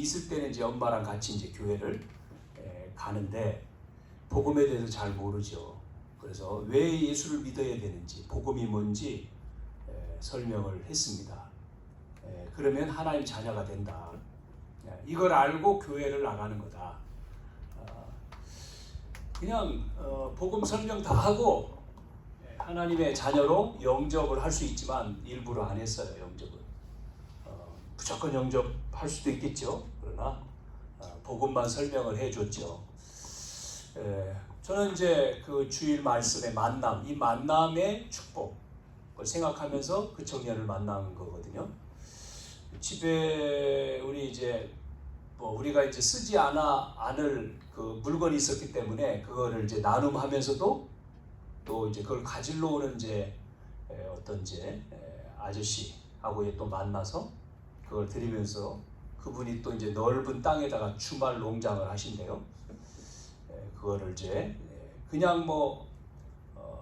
있을 때는 이제 엄마랑 같이 이제 교회를 가는데 복음에 대해서 잘 모르죠. 그래서 왜 예수를 믿어야 되는지, 복음이 뭔지 설명을 했습니다. 그러면 하나님 자녀가 된다. 이걸 알고 교회를 나가는 거다. 그냥 복음 설명 다 하고 하나님의 자녀로 영접을 할 수 있지만 일부러 안 했어요. 영접은 무조건 영접할 수도 있겠죠. 그러나 복음만 설명을 해줬죠. 저는 이제 그 주일 말씀의 만남, 이 만남의 축복을 생각하면서 그 청년을 만난 거거든요. 집에 우리가 이제 쓰지 않을 그 물건이 있었기 때문에 그거를 이제 나눔하면서도 또 이제 그걸 가지러 오는 이제 어떤 이제 아저씨하고 또 만나서 그걸 드리면서 그분이 또 이제 넓은 땅에다가 주말 농장을 하신대요. 그거를 이제 그냥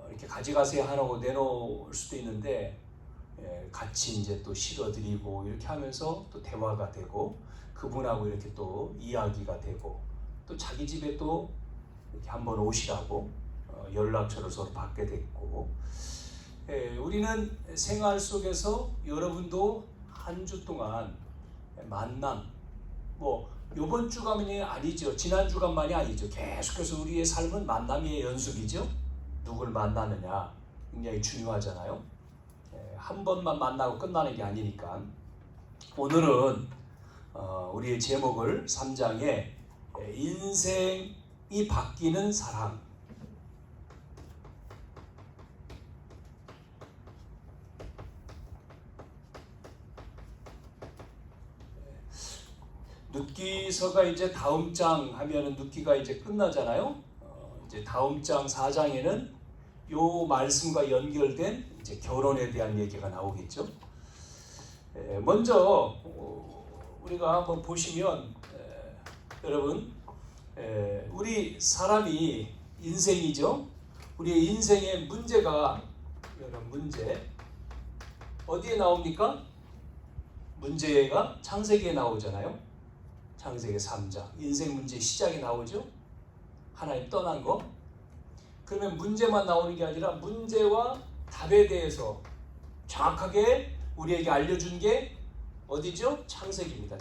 이렇게 가져가세요 하라고 내놓을 수도 있는데 같이 이제 또 실어드리고 이렇게 하면서 또 대화가 되고 그분하고 이렇게 또 이야기가 되고 또 자기 집에 또 이렇게 한번 오시라고 연락처를 서로 받게 됐고 우리는 생활 속에서 여러분도 한 주 동안 만남 요번 주간만이 아니죠. 지난 주간만이 아니죠. 계속해서 우리의 삶은 만남의 연속이죠. 누굴 만나느냐 굉장히 중요하잖아요. 한 번만 만나고 끝나는 게 아니니까 오늘은 우리의 제목을 3장에 인생이 바뀌는 사랑 룻기서가 이제 다음 장 하면은 룻기가 이제 끝나잖아요. 이제 다음 장 4장에는 요 말씀과 연결된 이제 결혼에 대한 얘기가 나오겠죠. 먼저 우리가 한번 보시면 여러분 우리 사람이 인생이죠. 우리의 인생의 문제가 이런 문제 어디에 나옵니까? 문제가 창세기에 나오잖아요. 창세기 3장 인생 문제 시작에 나오죠. 하나님 떠난 거. 그러면 문제만 나오는 게 아니라 문제와 답에 대해서 정확하게 우리에게 알려준 게 어디죠? 창세기입니다.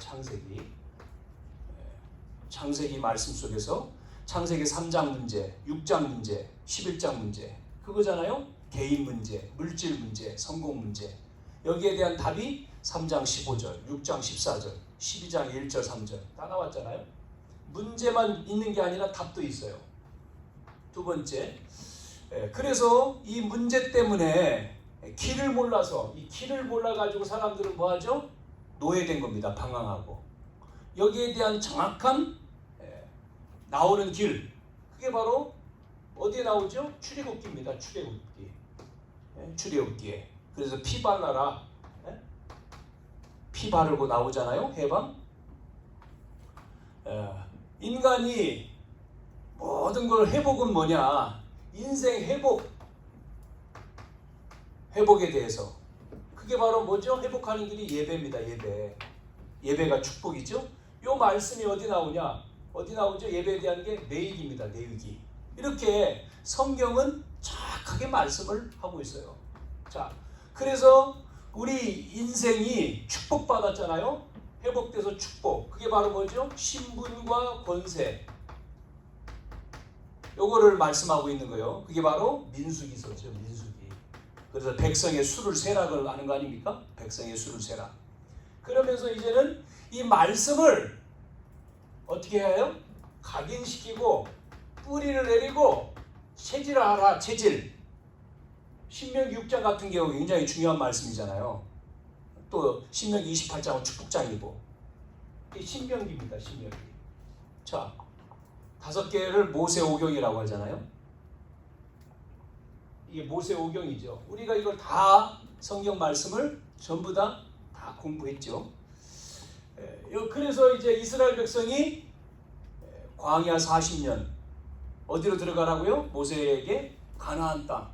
창세기 말씀 속에서 창세기 3장 문제, 6장 문제, 11장 문제 그거잖아요. 개인 문제, 물질 문제, 성공 문제 여기에 대한 답이 3장 15절, 6장 14절 12장 1절 3절 다 나왔잖아요. 문제만 있는 게 아니라 답도 있어요. 두 번째, 그래서 이 문제 때문에 길을 몰라서 이 길을 몰라가지고 사람들은 뭐하죠? 노예된 겁니다. 방황하고 여기에 대한 정확한 나오는 길 그게 바로 어디에 나오죠? 출애굽기입니다. 출애굽기에 그래서 피 발라라 피 바르고 나오잖아요. 해방. 인간이 모든 걸 회복은 뭐냐? 인생 회복에 대해서 그게 바로 뭐죠? 회복하는 길이 예배입니다. 예배가 축복이죠. 요 말씀이 어디 나오냐? 어디 나오죠? 예배에 대한 게 내위기입니다. 내위기. 이렇게 성경은 정확하게 말씀을 하고 있어요. 자, 그래서 우리 인생이 축복받았잖아요. 회복돼서 축복. 그게 바로 뭐죠? 신분과 권세. 요거를 말씀하고 있는 거예요. 그게 바로 민수기서죠. 민수기. 그래서 백성의 수를 세라고 하는 거 아닙니까? 백성의 수를 세라. 그러면서 이제는 이 말씀을 어떻게 해요? 각인시키고 뿌리를 내리고 체질하라. 체질. 신명기 6장 같은 경우 굉장히 중요한 말씀이잖아요. 또 신명기 28장은 축복장이고 이게 신명기입니다. 신명기. 자, 5개를 모세오경이라고 하잖아요. 이게 모세오경이죠. 우리가 이걸 다 성경 말씀을 전부 다 공부했죠. 그래서 이제 이스라엘 백성이 광야 40년 어디로 들어가라고요? 모세에게 가나안 땅.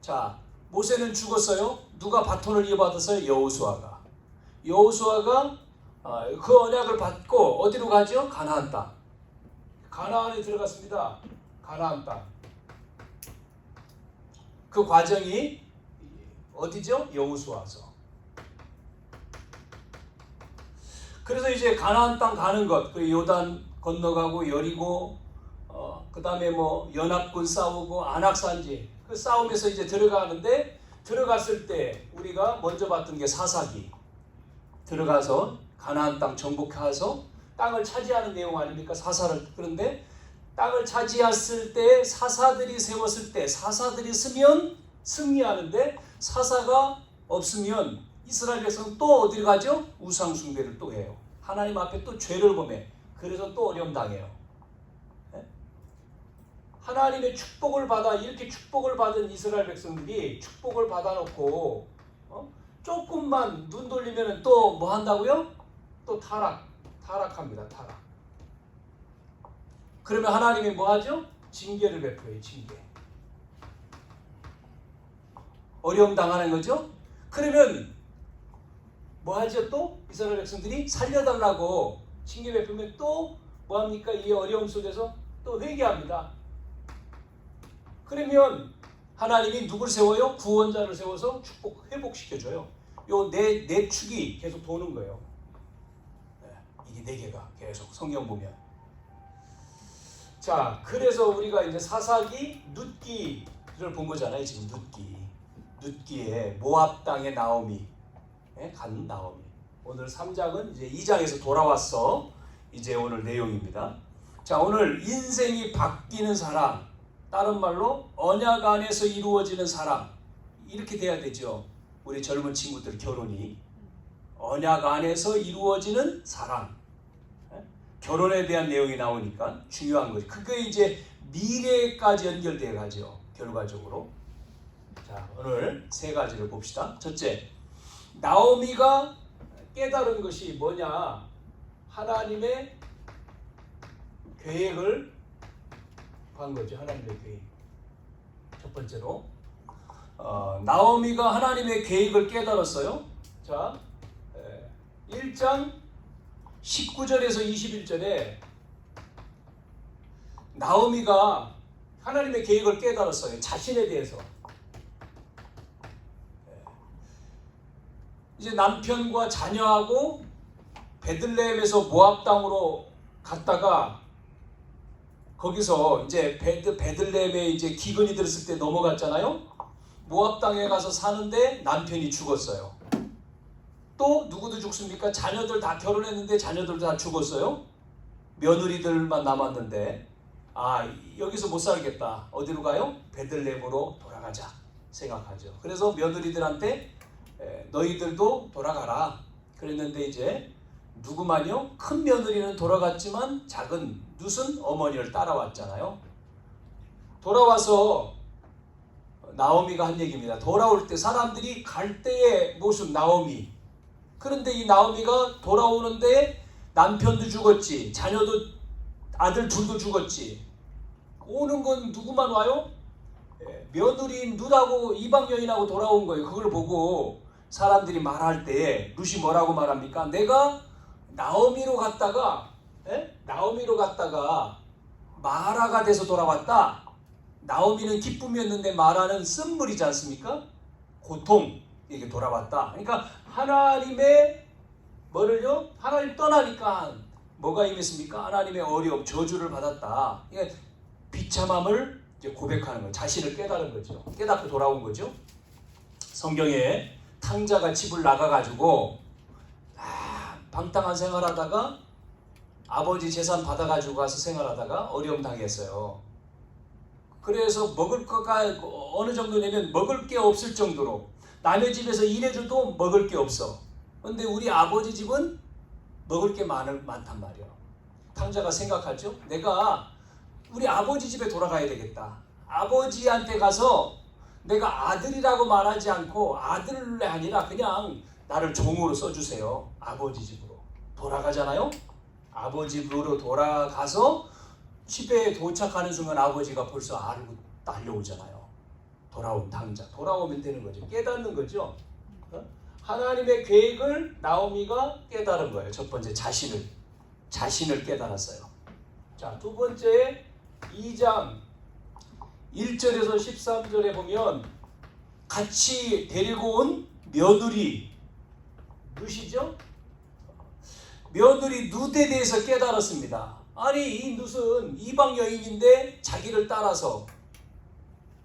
자, 모세는 죽었어요. 누가 바톤을 이어받았어요? 여호수아가 그 언약을 받고 어디로 가죠? 가나안 땅. 가나안에 들어갔습니다. 가나안 땅. 그 과정이 어디죠? 여호수아서. 그래서 이제 가나안 땅 가는 것, 그 요단 건너가고 여리고, 그 다음에 뭐 연합군 싸우고 안악산지 그 싸움에서 이제 들어가는데, 들어갔을 때 우리가 먼저 봤던 게 사사기. 들어가서 가나안 땅 정복해서 땅을 차지하는 내용 아닙니까? 사사를. 그런데 땅을 차지했을 때 사사들이 세웠을 때 사사들이 쓰면 승리하는데, 사사가 없으면 이스라엘 백성은 또 어디를 가죠? 우상 숭배를 또 해요. 하나님 앞에 또 죄를 범해. 그래서 또 어려움 당해요. 하나님의 축복을 받아, 이렇게 축복을 받은 이스라엘 백성들이 축복을 받아놓고 조금만 눈 돌리면 또 뭐 한다고요? 또 타락합니다. 타락. 그러면 하나님이 뭐 하죠? 징계를 베풀어요. 징계. 어려움 당하는 거죠. 그러면 뭐 하죠? 또 이스라엘 백성들이 살려달라고 징계 베풀면 또 뭐 합니까? 이 어려움 속에서 또 회개합니다. 그러면 하나님이 누굴 세워요? 구원자를 세워서 회복시켜줘요. 요 네 축이 계속 도는 거예요. 이게 네 개가 계속 성경 보면. 자, 그래서 우리가 이제 사사기, 룻기를 본 거잖아요. 지금 룻기에 모압 땅의 나오미, 간 나오미. 오늘 3장은 이제 2장에서 돌아왔어. 이제 오늘 내용입니다. 자, 오늘 인생이 바뀌는 사랑, 다른 말로 언약 안에서 이루어지는 사랑, 이렇게 돼야 되죠. 우리 젊은 친구들 결혼이 언약 안에서 이루어지는 사랑. 결혼에 대한 내용이 나오니까 중요한 거죠. 그게 이제 미래까지 연결되어 가죠. 결과적으로. 자, 오늘 세 가지를 봅시다. 첫째, 나오미가 깨달은 것이 뭐냐? 하나님의 계획을 한 거죠. 하나님의 계획. 첫 번째로 나오미가 하나님의 계획을 깨달았어요. 자, 1장 19절에서 21절에 나오미가 하나님의 계획을 깨달았어요. 자신에 대해서. 이제 남편과 자녀하고 베들레헴에서 모압 땅으로 갔다가 거기서 이제 베들레헴에 이제 기근이 들었을 때 넘어갔잖아요. 모압 땅에 가서 사는데 남편이 죽었어요. 또 누구도 죽습니까? 자녀들 다 결혼했는데 자녀들도 다 죽었어요. 며느리들만 남았는데 여기서 못 살겠다. 어디로 가요? 베들레헴으로 돌아가자 생각하죠. 그래서 며느리들한테 너희들도 돌아가라 그랬는데, 이제 누구만요? 큰 며느리는 돌아갔지만 작은 룻은 어머니를 따라왔잖아요. 돌아와서 나오미가 한 얘기입니다. 돌아올 때 사람들이 갈 때의 모습 나오미. 그런데 이 나오미가 돌아오는데 남편도 죽었지, 자녀도, 아들 둘도 죽었지. 오는 건 누구만 와요? 며느리인 룻하고 이방 여인하고 돌아온 거예요. 그걸 보고 사람들이 말할 때 룻이 뭐라고 말합니까? 내가 나오미로 갔다가 마라가 돼서 돌아왔다. 나오미는 기쁨이었는데 마라는 쓴물이지 않습니까? 고통, 이게 돌아왔다. 그러니까 하나님의 뭐를요? 하나님 떠나니까 뭐가 임했습니까? 하나님의 어려움, 저주를 받았다. 그러니까 비참함을 이제 고백하는 거예요. 자신을 깨달은 거죠. 깨닫고 돌아온 거죠. 성경에 탕자가 집을 나가가지고 방탕한 생활하다가 아버지 재산 받아가지고 가서 생활하다가 어려움 당했어요. 그래서 먹을 거가 어느 정도냐면 먹을 게 없을 정도로, 남의 집에서 일해줘도 먹을 게 없어. 근데 우리 아버지 집은 먹을 게 많단 말이에요. 탕자가 생각하죠. 내가 우리 아버지 집에 돌아가야 되겠다. 아버지한테 가서 내가 아들이라고 말하지 않고 아들이 아니라 그냥 나를 종으로 써주세요. 아버지 집으로 돌아가잖아요. 아버지 집으로 돌아가서 집에 도착하는 순간 아버지가 벌써 알고 달려오잖아요. 돌아온 탕자. 돌아오면 되는 거죠. 깨닫는 거죠. 하나님의 계획을 나오미가 깨달은 거예요. 첫 번째 자신을 깨달았어요. 자, 두 번째 2장 1절에서 13절에 보면 같이 데리고 온 며느리 룻이죠. 며느리 룻에 대해서 깨달았습니다. 아니 이 룻은 이방 여인인데 자기를 따라서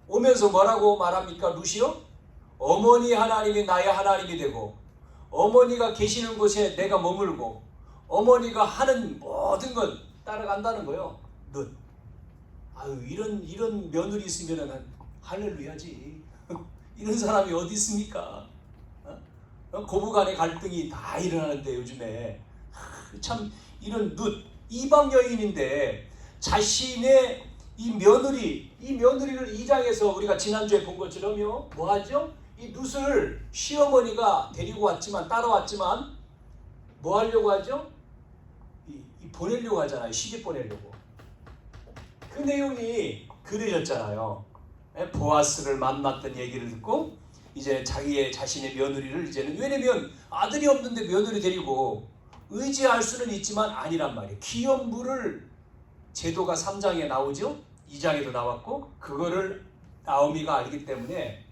오면서 뭐라고 말합니까? 룻이요? 어머니 하나님이 나의 하나님이 되고 어머니가 계시는 곳에 내가 머물고 어머니가 하는 모든 것 따라간다는 거예요. 룻. 아유 이런 며느리 있으면은 할렐루야지. 이런 사람이 어디 있습니까? 고부간의 갈등이 다 일어나는데 요즘에 참 이런 룻 이방 여인인데 자신의 이 며느리를 2장에서 우리가 지난주에 본 것처럼요 뭐하죠? 이 룻을 시어머니가 데리고 왔지만 따라왔지만 뭐 하려고 하죠? 보내려고 하잖아요. 시집 보내려고. 그 내용이 그려졌잖아요. 보아스를 만났던 얘기를 듣고 이제 자신의 며느리를 이제는 왜냐면 아들이 없는데 며느리 데리고 의지할 수는 있지만 아니란 말이에요. 기업물을 제도가 3장에 나오죠. 2장에도 나왔고 그거를 나오미가 알기 때문에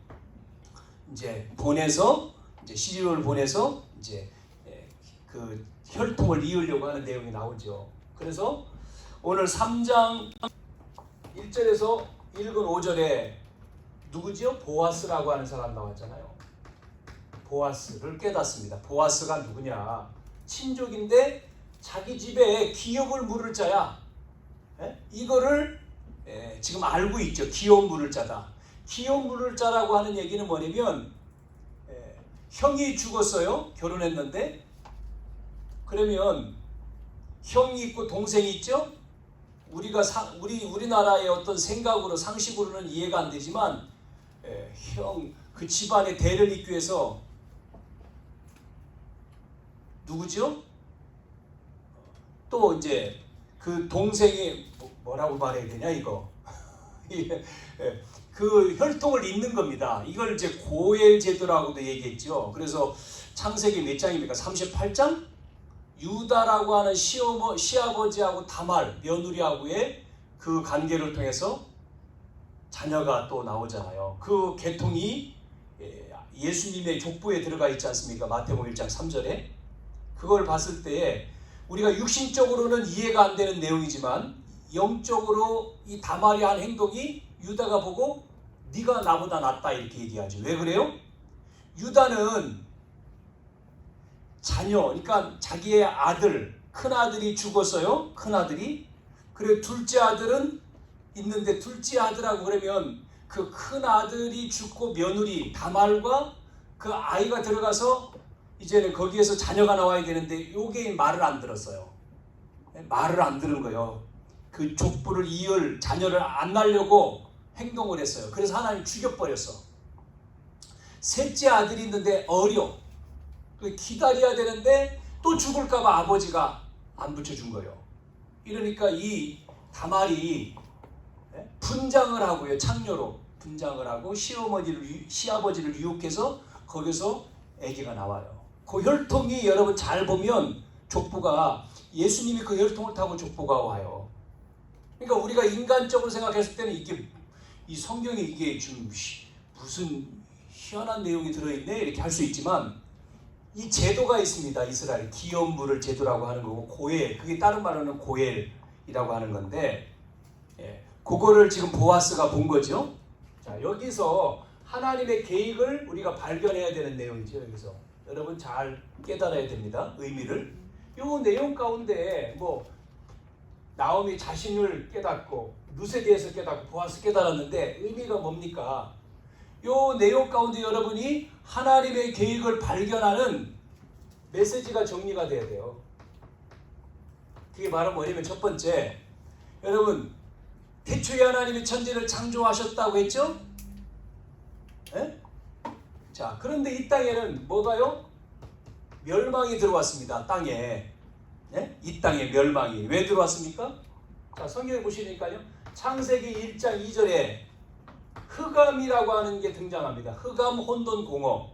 이제 보내서 이제 시집을 보내서 이제 그 혈통을 이으려고 하는 내용이 나오죠. 그래서 오늘 3장 1절에서 읽은 5절에 누구지요? 보아스라고 하는 사람 나왔잖아요. 보아스를 깨닫습니다. 보아스가 누구냐? 친족인데 자기 집에 기업을 물을 자야. 이거를 지금 알고 있죠. 기업 물을 자다. 기업 물을 자라고 하는 얘기는 뭐냐면 형이 죽었어요. 결혼했는데 그러면 형이 있고 동생이 있죠. 우리나라의 어떤 생각으로 상식으로는 이해가 안 되지만 그 집안의 대를 잇기 위해서 누구죠? 또 이제 그 동생이 뭐라고 말해야 되냐 이거 그 혈통을 잇는 겁니다. 이걸 이제 고엘 제도라고도 얘기했죠. 그래서 창세기 몇 장입니까? 38장? 유다라고 하는 시아버지하고 다말 며느리하고의 그 관계를 통해서 자녀가 또 나오잖아요. 그 계통이 예수님의 족보에 들어가 있지 않습니까? 마태복음 1장 3절에 그걸 봤을 때 우리가 육신적으로는 이해가 안 되는 내용이지만 영적으로 이 다말이 한 행동이 유다가 보고 네가 나보다 낫다 이렇게 얘기하죠. 왜 그래요? 유다는 자녀, 그러니까 자기의 아들, 큰아들이 죽었어요. 큰아들이. 그리고 둘째 아들은 있는데 둘째 아들하고 그러면 그 큰아들이 죽고 며느리 다말과 그 아이가 들어가서 이제는 거기에서 자녀가 나와야 되는데 요게 말을 안 들었어요. 말을 안 들은 거예요. 그 족보를 이을 자녀를 안 낳으려고 행동을 했어요. 그래서 하나님 죽여버렸어. 셋째 아들이 있는데 어려. 기다려야 되는데 또 죽을까봐 아버지가 안 붙여준 거예요. 이러니까 이 다말이 분장을 하고요. 창녀로 분장을 하고 시아버지를 유혹해서 거기서 아기가 나와요. 그 혈통이 여러분 잘 보면 족보가 예수님이 그 혈통을 타고 족보가 와요. 그러니까 우리가 인간적으로 생각했을 때는 이 성경에 이게 좀 무슨 희한한 내용이 들어있네 이렇게 할 수 있지만 이 제도가 있습니다. 이스라엘 기업 물을 제도라고 하는 거고 고엘 그게 다른 말로는 고엘이라고 하는 건데 그거를 지금 보아스가 본 거죠. 자 여기서 하나님의 계획을 우리가 발견해야 되는 내용이죠. 여기서 여러분 잘 깨달아야 됩니다. 의미를 이 내용 가운데 뭐 나오미 자신을 깨닫고 룻에 대해서 깨닫고 보아스 깨달았는데 의미가 뭡니까? 이 내용 가운데 여러분이 하나님의 계획을 발견하는 메시지가 정리가 돼야 돼요. 그게 바로 뭐냐면 첫 번째 여러분 태초에 하나님이 천지를 창조하셨다고 했죠? 에? 자 그런데 이 땅에는 뭐가요? 멸망이 들어왔습니다. 땅에 이 땅에 멸망이 왜 들어왔습니까? 자 성경에 보시니까요 창세기 1장 2절에 흑암이라고 하는 게 등장합니다. 흑암 혼돈 공허.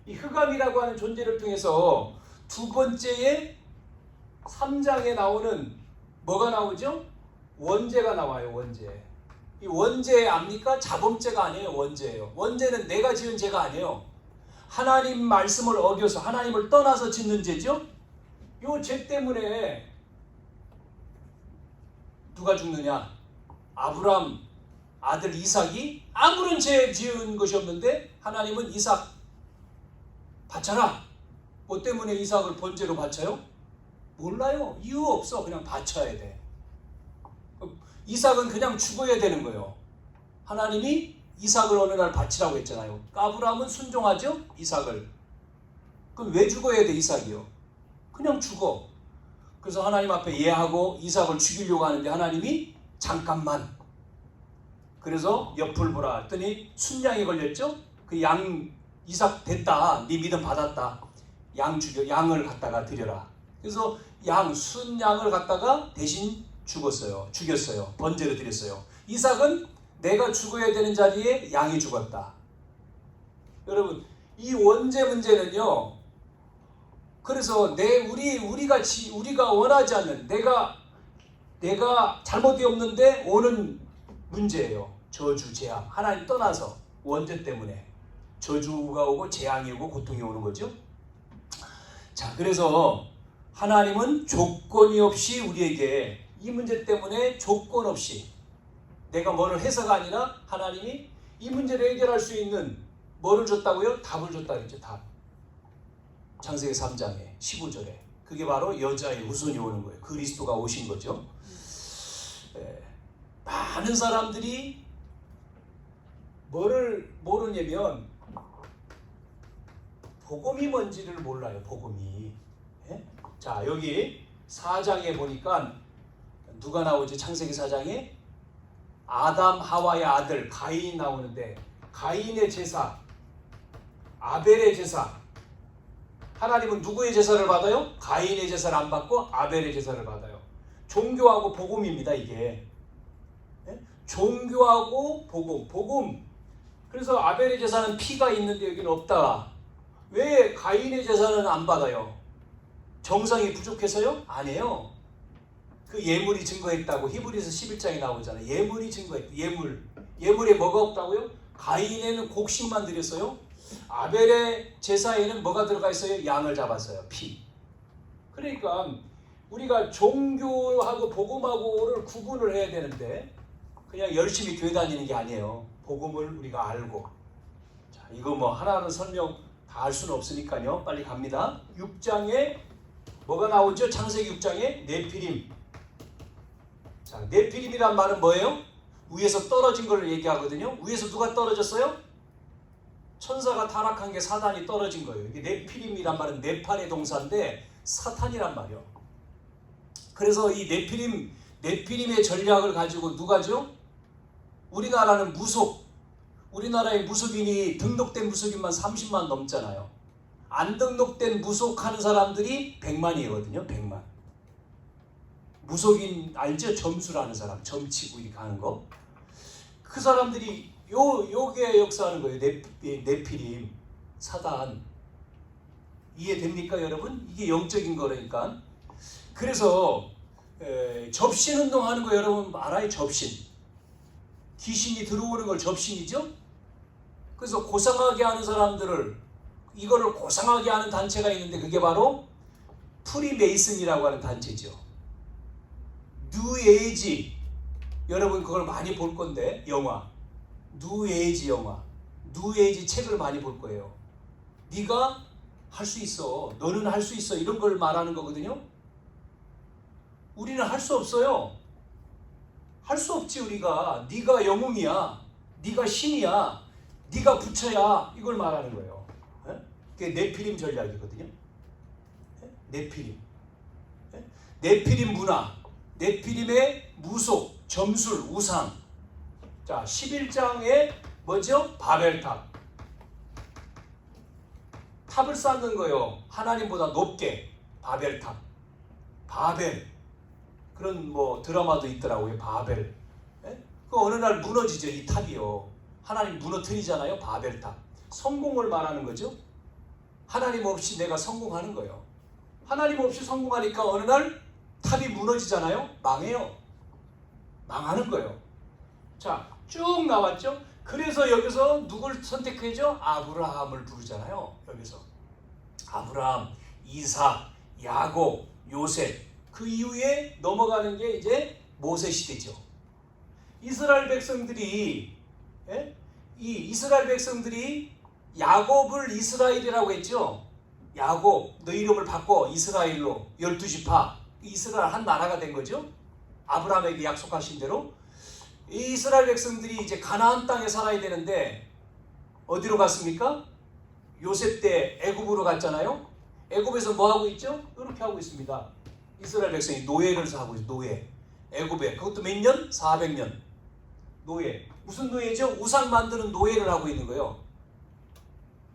이 흑암이라고 하는 존재를 통해서 두 번째에 3장에 나오는 뭐가 나오죠? 원죄가 나와요. 원죄. 이 원죄 압니까? 자범죄가 아니에요. 원죄예요. 원죄는 내가 지은 죄가 아니에요. 하나님 말씀을 어겨서 하나님을 떠나서 짓는 죄죠. 이 죄 때문에 누가 죽느냐? 아브람 아들 이삭이 아무런 죄 지은 것이 없는데 하나님은 이삭 바쳐라. 뭐 때문에 이삭을 번제로 바쳐요? 몰라요. 이유 없어. 그냥 바쳐야 돼. 이삭은 그냥 죽어야 되는 거예요. 하나님이 이삭을 어느 날 바치라고 했잖아요. 아브라함은 순종하죠? 이삭을. 그럼 왜 죽어야 돼 이삭이요? 그냥 죽어. 그래서 하나님 앞에 예하고 이삭을 죽이려고 하는데 하나님이 잠깐만. 그래서 옆을 보라 했더니 순양이 걸렸죠? 그 양 이삭 됐다. 네 믿음 받았다. 양을 갖다가 드려라. 그래서 순양을 갖다가 대신 죽였어요. 번제로 드렸어요. 이삭은 내가 죽어야 되는 자리에 양이 죽었다. 여러분, 이 원죄 문제는요. 그래서 우리가 원하지 않는 내가 잘못이 없는데 오는 문제예요. 저주, 재앙. 하나님 떠나서 원죄 때문에 저주가 오고 재앙이 오고 고통이 오는 거죠. 자, 그래서 하나님은 조건이 없이 우리에게 이 문제 때문에 조건 없이 내가 뭐를 해서가 아니라 하나님이 이 문제를 해결할 수 있는 뭐를 줬다고요? 답을 줬다 그랬죠. 답. 창세기 3장에 15절에 그게 바로 여자의 후손이 오는 거예요. 그리스도가 오신 거죠. 많은 사람들이 뭐를 모르냐면 복음이 뭔지를 몰라요. 복음이. 자, 여기 4장에 보니까 누가 나오지? 창세기 4장에 아담 하와의 아들 가인이 나오는데 가인의 제사, 아벨의 제사. 하나님은 누구의 제사를 받아요? 가인의 제사를 안 받고 아벨의 제사를 받아요. 종교하고 복음입니다. 이게. 종교하고 복음. 그래서 아벨의 제사는 피가 있는데 여기는 없다. 왜 가인의 제사는 안 받아요? 정성이 부족해서요? 아니에요. 그 예물이 증거했다고 히브리서 11장에 나오잖아요. 예물이 증거했다. 예물에 뭐가 없다고요? 가인에는 곡식만 드렸어요. 아벨의 제사에는 뭐가 들어가 있어요? 양을 잡았어요. 피. 그러니까 우리가 종교하고 복음하고를 구분을 해야 되는데 그냥 열심히 교회 다니는 게 아니에요. 복음을 우리가 알고. 자, 이거 뭐 하나하나 설명 다 할 수는 없으니까요. 빨리 갑니다. 6장에 뭐가 나오죠? 창세기 6장에 네피림. 자, 네피림이란 말은 뭐예요? 위에서 떨어진 걸 얘기하거든요. 위에서 누가 떨어졌어요? 천사가 타락한 게 사단이 떨어진 거예요. 이게 네피림이란 말은 네팔의 동사인데 사탄이란 말이에요. 그래서 이 네피림의 전략을 가지고 누가죠? 우리나라는 우리나라의 무속인이 등록된 무속인만 30만 넘잖아요. 안 등록된 무속하는 사람들이 100만이거든요. 100만. 무속인 알죠? 점수라는 사람. 점치고 이렇게 하는 거. 그 사람들이 요게 역사하는 거예요. 네피림, 사단. 이해됩니까 여러분? 이게 영적인 거라니까. 그래서 접신 운동하는 거 여러분 알아요? 접신. 귀신이 들어오는 걸 접신이죠? 그래서 고상하게 하는 사람들을 이거를 고상하게 하는 단체가 있는데 그게 바로 프리메이슨이라고 하는 단체죠. 뉴에이지. 여러분 그걸 많이 볼 건데 영화. 뉴에이지 영화. 뉴에이지 책을 많이 볼 거예요. 네가 할 수 있어. 너는 할 수 있어. 이런 걸 말하는 거거든요. 우리는 할 수 없어요. 할 수 없지 우리가. 네가 영웅이야. 네가 신이야. 네가 부처야. 이걸 말하는 거예요. 그게 네피림 전략이거든요. 네피림. 네피림 문화. 네피림의 무속, 점술, 우상. 자, 11장에 뭐죠? 바벨탑. 탑을 쌓는 거예요. 하나님보다 높게. 바벨탑. 바벨. 그런 뭐 드라마도 있더라고요. 바벨. 그 어느 날 무너지죠. 이 탑이요. 하나님 무너뜨리잖아요. 바벨탑. 성공을 말하는 거죠. 하나님 없이 내가 성공하는 거예요. 하나님 없이 성공하니까 어느 날 탑이 무너지잖아요. 망해요. 망하는 거예요. 자, 쭉 나왔죠. 그래서 여기서 누굴 선택하죠? 아브라함을 부르잖아요. 여기서 아브라함, 이삭, 야곱, 요셉. 그 이후에 넘어가는 게 이제 모세 시대죠. 이스라엘 백성들이 이 이스라엘 백성들이 야곱을 이스라엘이라고 했죠. 야곱, 너 이름을 바꿔 이스라엘로 12지파. 이스라엘 한 나라가 된 거죠. 아브라함에게 약속하신 대로 이 이스라엘 백성들이 이제 가나안 땅에 살아야 되는데 어디로 갔습니까? 요셉 때 애굽으로 갔잖아요. 애굽에서 뭐 하고 있죠? 이렇게 하고 있습니다. 이스라엘 백성이 노예를 하고 있어요. 노예. 애굽에. 그것도 몇 년? 400년. 노예. 무슨 노예죠? 우상 만드는 노예를 하고 있는 거예요.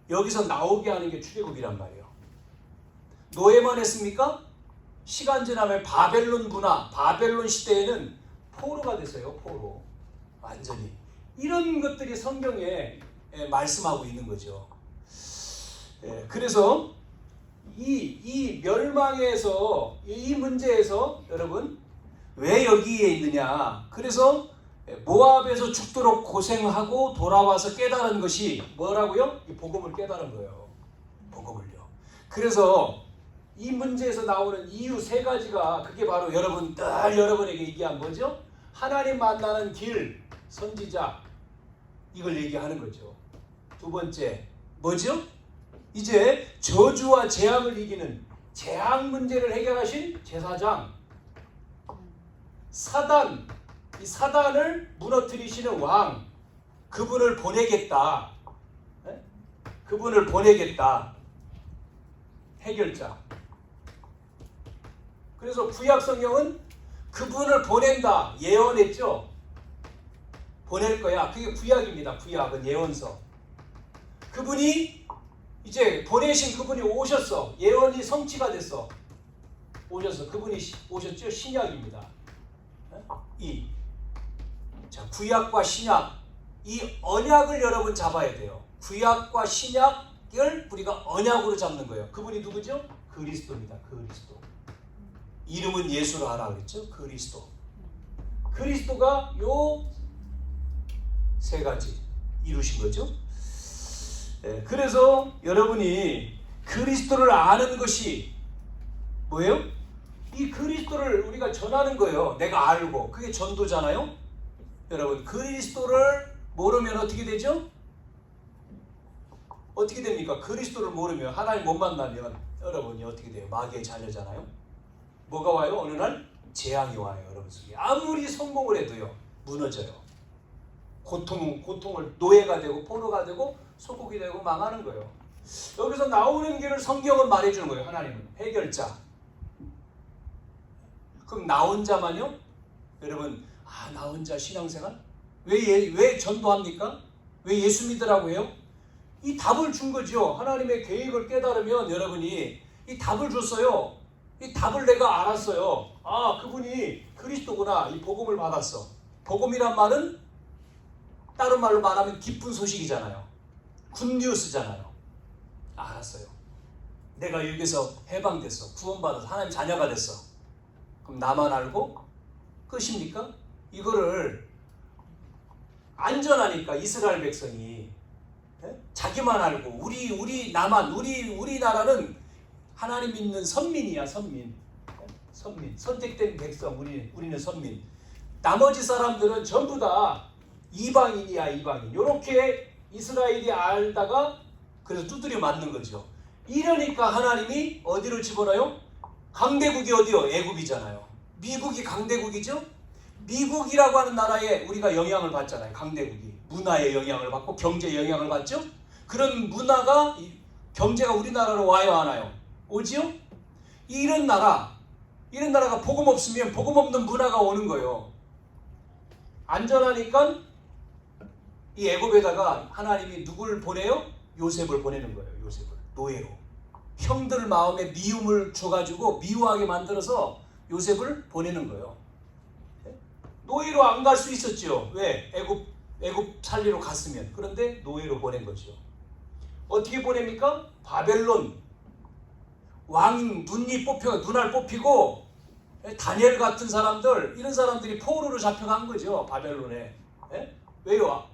여기서 나오게 하는 게 출애굽이란 말이에요. 노예만 했습니까? 시간 지나면 바벨론 문화, 바벨론 시대에는 포로가 됐어요. 포로. 완전히. 이런 것들이 성경에 말씀하고 있는 거죠. 그래서 이 멸망에서, 이 문제에서 여러분 왜 여기에 있느냐. 그래서 모압에서 죽도록 고생하고 돌아와서 깨달은 것이 뭐라고요? 이 복음을 깨달은 거예요. 복음을요. 그래서 이 문제에서 나오는 이유 세 가지가 그게 바로 여러분 늘 여러분에게 얘기한 뭐죠? 하나님 만나는 길, 선지자, 이걸 얘기하는 거죠. 두 번째 뭐죠? 이제 저주와 재앙을 이기는 재앙 문제를 해결하신 제사장, 사단, 이 사단을 무너뜨리시는 왕, 그분을 보내겠다. 그분을 보내겠다. 해결자. 그래서 구약 성경은 그분을 보낸다 예언했죠. 보낼 거야. 그게 구약입니다. 구약은 예언서. 그분이 이제 보내신 그분이 오셨어. 예언이 성취가 됐어. 오셔서 그분이 오셨죠. 신약입니다. 자, 구약과 신약, 이 언약을 여러분 잡아야 돼요. 구약과 신약을 우리가 언약으로 잡는 거예요. 그분이 누구죠? 그리스도입니다. 그리스도. 이름은 예수라 하라 그랬죠. 그리스도. 그리스도가 요 세 가지 이루신 거죠. 그래서 여러분이 그리스도를 아는 것이 뭐예요? 이 그리스도를 우리가 전하는 거예요. 내가 알고. 그게 전도잖아요. 여러분 그리스도를 모르면 어떻게 되죠? 어떻게 됩니까? 그리스도를 모르면, 하나님 못 만나면 여러분이 어떻게 돼요? 마귀의 자녀잖아요. 뭐가 와요? 어느 날 재앙이 와요. 여러분 속에. 아무리 성공을 해도요 무너져요. 고통을 노예가 되고 포로가 되고 소국이 되고 망하는 거예요. 여기서 나오는 길을 성경은 말해주는 거예요. 하나님은 해결자. 그럼 나 혼자만요? 여러분 나 혼자 신앙생활? 왜 전도합니까? 왜 예수 믿으라고 해요? 이 답을 준 거죠. 하나님의 계획을 깨달으면 여러분이 이 답을 줬어요. 이 답을 내가 알았어요. 그분이 그리스도구나. 이 복음을 받았어. 복음이란 말은 다른 말로 말하면 기쁜 소식이잖아요. 굿뉴스잖아요. 알았어요. 내가 여기서 해방됐어. 구원받아서 하나님 자녀가 됐어. 그럼 나만 알고 끝입니까? 이거를 안전하니까 이스라엘 백성이 자기만 알고 나만 우리나라는 하나님 믿는 선민이야. 선민 선택된 백성. 우리는 선민. 나머지 사람들은 전부 다 이방인이야. 이방인. 이렇게 이스라엘이 알다가 그래서 두드려 맞는 거죠. 이러니까 하나님이 어디로 집어넣어요? 강대국이 어디요? 애굽이잖아요. 미국이 강대국이죠. 미국이라고 하는 나라에 우리가 영향을 받잖아요. 강대국이 문화에 영향을 받고 경제에 영향을 받죠. 그런 문화가 경제가 우리나라로 와요 안 와요? 오지요? 이런 나라가 복음 없으면 복음 없는 문화가 오는 거예요. 안전하니까 이 애굽에다가 하나님이 누굴 보내요? 요셉을 보내는 거예요. 요셉을 노예로. 형들 마음에 미움을 줘가지고 미워하게 만들어서 요셉을 보내는 거예요. 노예로 안 갈 수 있었죠. 왜? 애굽 살리러 갔으면. 그런데 노예로 보낸 거죠. 어떻게 보냅니까? 바벨론 왕 눈알 뽑히고 다니엘 같은 사람들, 이런 사람들이 포로로 잡혀간 거죠. 바벨론에. 예? 왜요?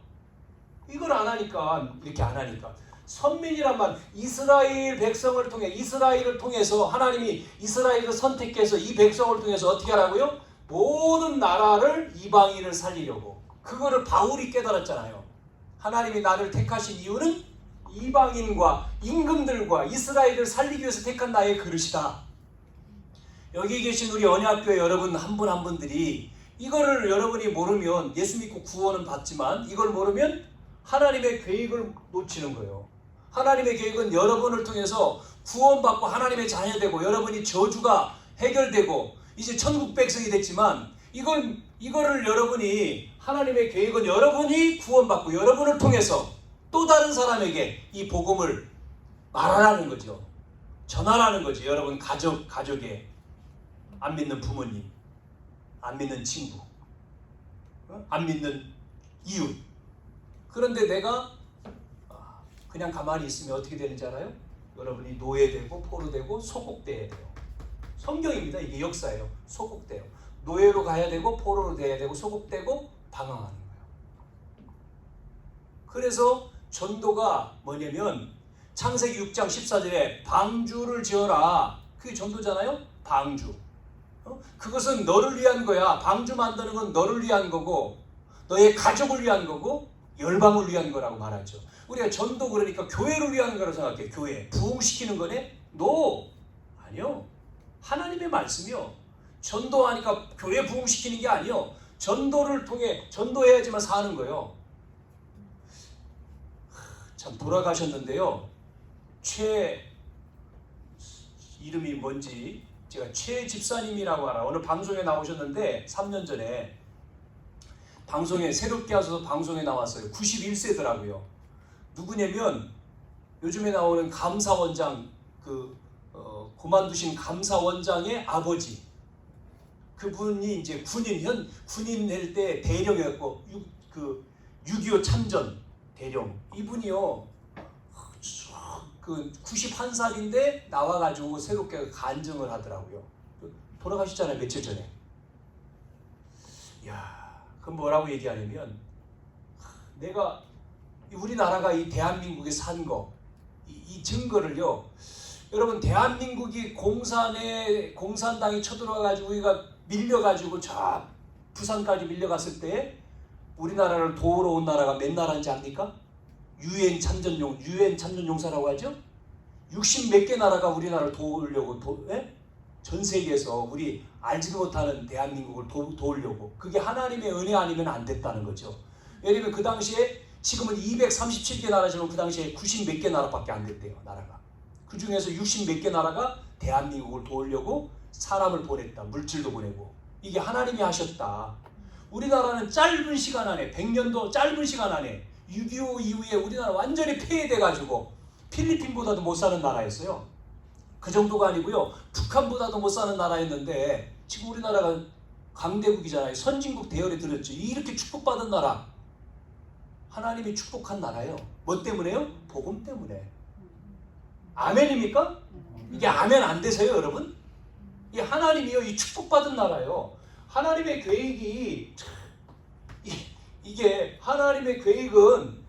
이걸 안 하니까, 이렇게 안 하니까. 선민이란 말, 이스라엘 백성을 통해, 이스라엘을 통해서 하나님이 이스라엘을 선택해서 이 백성을 통해서 어떻게 하라고요? 모든 나라를 이방인을 살리려고. 그거를 바울이 깨달았잖아요. 하나님이 나를 택하신 이유는 이방인과 임금들과 이스라엘을 살리기 위해서 택한 나의 그릇이다. 여기 계신 우리 언약교회 여러분 한 분 한 분들이 이거를 여러분이 모르면, 예수 믿고 구원은 받지만 이걸 모르면 하나님의 계획을 놓치는 거예요. 하나님의 계획은 여러분을 통해서 구원받고 하나님의 자녀되고 여러분이 저주가 해결되고 이제 천국 백성이 됐지만, 이거를 여러분이, 하나님의 계획은 여러분이 구원받고 여러분을 통해서 또 다른 사람에게 이 복음을 말하라는 거죠. 전하라는 거죠. 여러분 가족에, 안 믿는 부모님, 안 믿는 친구, 안 믿는 이웃. 그런데 내가 그냥 가만히 있으면 어떻게 되는지 알아요? 여러분이 노예되고 포로되고 소곡돼야 돼요. 성경입니다. 이게 역사예요. 소곡돼요. 노예로 가야 되고 포로로 돼야 되고 소곡되고 방황하는 거예요. 그래서 전도가 뭐냐면 창세기 6장 14절에 방주를 지어라. 그게 전도잖아요. 방주. 그것은 너를 위한 거야. 방주 만드는 건 너를 위한 거고 너의 가족을 위한 거고 열방을 위한 거라고 말하죠. 우리가 전도 그러니까 교회를 위한 거라고 생각해. 교회 부흥시키는 거네? 노! 아니요. 하나님의 말씀이요. 전도하니까 교회 부흥시키는 게 아니요. 전도를 통해 전도해야지만 사는 거예요. 참 돌아가셨는데요. 이름이 뭔지 제가 최 집사님이라고 알아. 어느 방송에 나오셨는데 3년 전에 방송에 새롭게 하셔서 방송에 나왔어요. 91세더라고요. 누구냐면 요즘에 나오는 감사원장, 그만두신 감사원장의 아버지. 그분이 이제 군인 될 때 대령이었고 6.25 참전 대령. 이분이요. 그 91살인데 나와가지고 새롭게 간증을 하더라고요. 돌아가셨잖아요. 며칠 전에. 이야, 그럼 뭐라고 얘기하냐면 내가 우리나라가 이 대한민국에 산 거, 이 증거를요. 여러분 대한민국이 공산당이 쳐들어와가지고 우리가 밀려가지고 저 부산까지 밀려갔을 때 우리나라를 도우러 온 나라가 몇 나라인지 압니까? 유엔 참전용사라고 하죠. 60 몇 개 나라가 우리나라를 도우려고 전 세계에서 우리 알지도 못하는 대한민국을 도우려고. 그게 하나님의 은혜 아니면 안 됐다는 거죠. 왜냐면 그 당시에 지금은 237개 나라지만 그 당시에 90 몇 개 나라밖에 안 됐대요. 나라가. 그 중에서 60 몇 개 나라가 대한민국을 도우려고 사람을 보냈다. 물질도 보내고. 이게 하나님이 하셨다. 우리나라는 짧은 시간 안에 100년도 짧은 시간 안에 6.25 이후에 우리나라 완전히 폐해돼가지고 필리핀보다도 못 사는 나라였어요. 그 정도가 아니고요. 북한보다도 못 사는 나라였는데 지금 우리나라가 강대국이잖아요. 선진국 대열에 들었죠. 이렇게 축복받은 나라. 하나님이 축복한 나라예요. 뭐 때문에요? 복음 때문에. 아멘입니까? 이게 아멘 안 되세요, 여러분? 이 하나님이요, 이 축복받은 나라예요. 하나님의 계획이 이게 하나님의 계획은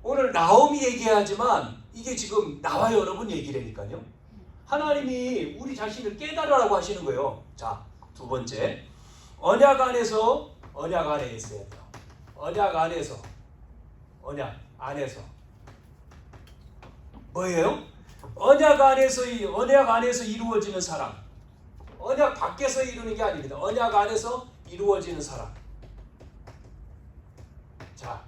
오늘 나옴이 얘기하지만 이게 지금 나와 여러분 얘기라니까요. 하나님이 우리 자신을 깨달으라고 하시는 거예요. 자, 두 번째, 언약 안에 있어야 돼요. 언약 안에서 뭐예요? 언약 안에서 이루어지는 사랑. 언약 밖에서 이루는 게 아닙니다. 언약 안에서 이루어지는 사랑. 자,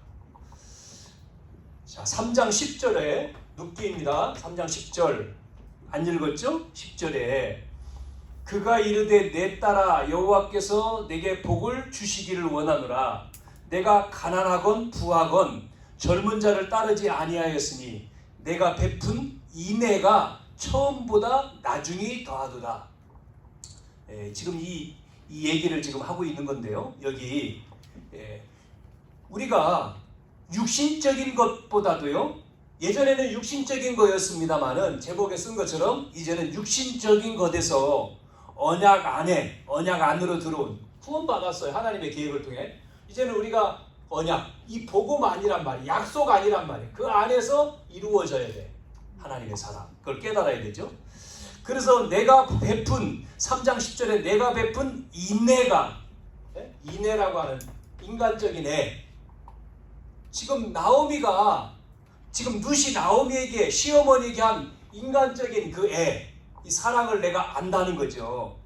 3장 10절에 눕기입니다. 3장 10절 안 읽었죠? 10절에 그가 이르되 내 딸아 여호와께서 내게 복을 주시기를 원하노라. 내가 가난하건 부하건 젊은 자를 따르지 아니하였으니 내가 베푼 인애가 처음보다 나중이 더하도다. 지금 이 얘기를 지금 하고 있는 건데요. 여기 우리가 육신적인 것보다도요, 예전에는 육신적인 거였습니다만은 제목에 쓴 것처럼 이제는 육신적인 것에서 언약 안으로 들어온 구원받았어요. 하나님의 계획을 통해. 이제는 우리가 언약, 이 복음 아니란 말이, 약속 아니란 말이, 그 안에서 이루어져야 돼. 하나님의 사랑. 그걸 깨달아야 되죠. 그래서 내가 베푼 3장 10절에 내가 베푼 인내가, 인내라고 하는 인간적인 애. 지금 나오미가, 지금 룻이 나오미에게, 시어머니에게 한 인간적인 그 애, 이 사랑을 내가 안다는 거죠.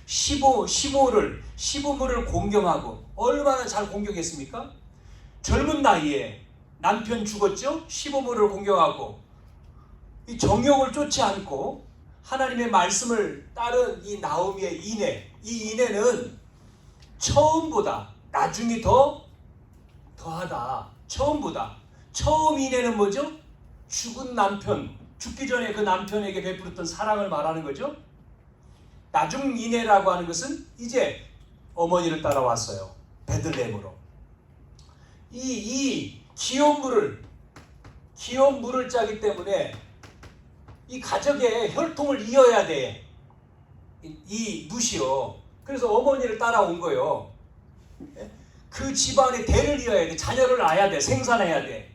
시부모를 공경하고, 얼마나 잘 공경했습니까? 젊은 나이에 남편 죽었죠? 시부모를 공경하고, 이 정욕을 쫓지 않고 하나님의 말씀을 따른 이 나오미의 인내, 이 인내는 처음보다 나중이 더하다. 처음보다. 처음 인내는 뭐죠? 죽은 남편, 죽기 전에 그 남편에게 베풀었던 사랑을 말하는 거죠. 나중 인내라고 하는 것은 이제 어머니를 따라왔어요. 베들레헴으로. 이 귀여운 물을 짜기 때문에 이 가족의 혈통을 이어야 돼. 이 룻이요. 그래서 어머니를 따라온 거예요. 그 집안의 대를 이어야 돼. 자녀를 낳아야 돼. 생산해야 돼.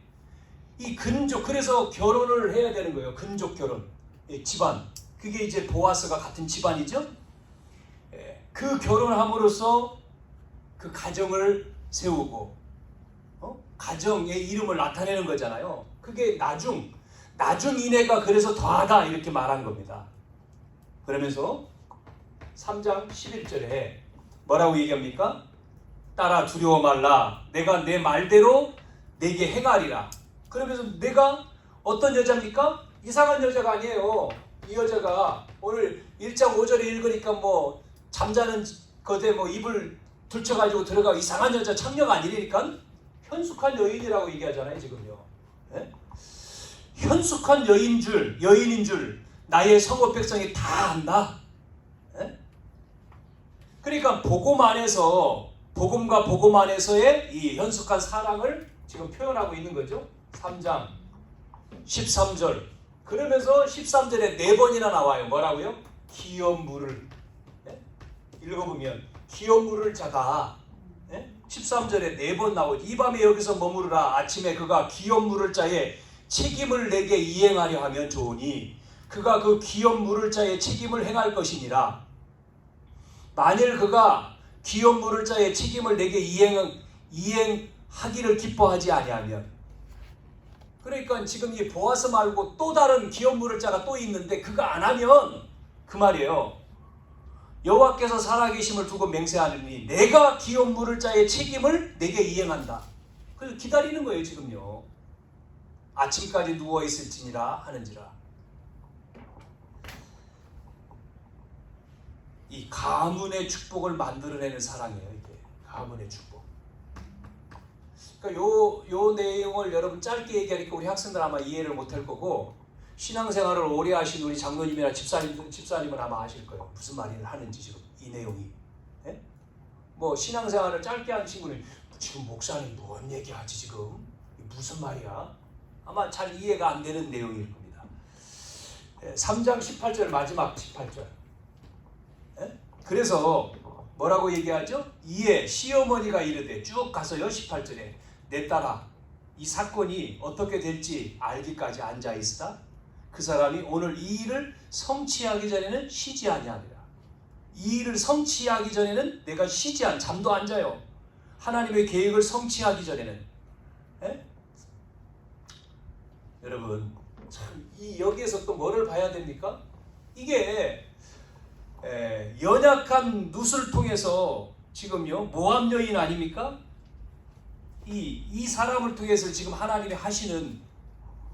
이 근족, 그래서 결혼을 해야 되는 거예요. 근족 결혼. 집안. 그게 이제 보아스가 같은 집안이죠. 그 결혼함으로써 그 가정을 세우고 가정의 이름을 나타내는 거잖아요. 그게 나중 인애가 그래서 더하다 이렇게 말한 겁니다. 그러면서 3장 11절에 뭐라고 얘기합니까? 따라 두려워 말라. 내가 내 말대로 내게 행하리라. 그러면서 내가 어떤 여자입니까? 이상한 여자가 아니에요. 이 여자가 오늘 1장 5절에 읽으니까 뭐 잠자는 것에 뭐 입을 들쳐가지고 들어가 이상한 여자 창녀가 아니니까 현숙한 여인이라고 얘기하잖아요. 지금요. 네? 현숙한 여인인 줄 나의 성읍 백성이 다 안다. 네? 그러니까 복음과 복음 안에서의 이 현숙한 사랑을 지금 표현하고 있는 거죠. 3장 13절. 그러면서 13절에 4번이나 나와요. 뭐라고요? 기업 물을. 네? 읽어보면 기업 물을 자가 13절에 4번 나오죠. 이 밤에 여기서 머무르라. 아침에 그가 기업 물을 자에 책임을 내게 이행하려 하면 좋으니 그가 그 기업 물을 자에 책임을 행할 것이니라. 만일 그가 기업 물을 자에 책임을 내게 이행하기를 기뻐하지 아니하면, 그러니까 지금 이 보아스 말고 또 다른 기업 물을 자가 또 있는데 그가 안 하면 그 말이에요. 여호와께서 살아계심을 두고 맹세하느니 내가 기업 물을 자의 책임을 내게 이행한다. 그래서 기다리는 거예요. 지금요. 아침까지 누워있을지니라 하는지라. 이 가문의 축복을 만들어내는 사랑이에요. 이게 가문의 축복. 그러니까 요 내용을 여러분 짧게 얘기하니까 우리 학생들 아마 이해를 못할 거고, 신앙생활을 오래 하신 우리 장로님이나 집사님은 아마 아실 거예요. 무슨 말을 하는지 지금 이 내용이. 예? 뭐 신앙생활을 짧게 한 친구는 지금 목사님 뭔 얘기하지 지금? 무슨 말이야? 아마 잘 이해가 안 되는 내용일 겁니다. 3장 18절 마지막 18절. 그래서 뭐라고 얘기하죠? 이에 시어머니가 이르되 쭉 가서요 18절에 내 딸아 이 사건이 어떻게 될지 알기까지 앉아있으라. 그 사람이 오늘 이 일을 성취하기 전에는 쉬지 아니하리라. 이 일을 성취하기 전에는 내가 잠도 안 자요. 하나님의 계획을 성취하기 전에는. 여러분 참 여기에서 또 뭐를 봐야 됩니까? 이게 연약한 룻을 통해서 지금요 모압 여인 아닙니까? 이 사람을 통해서 지금 하나님이 하시는,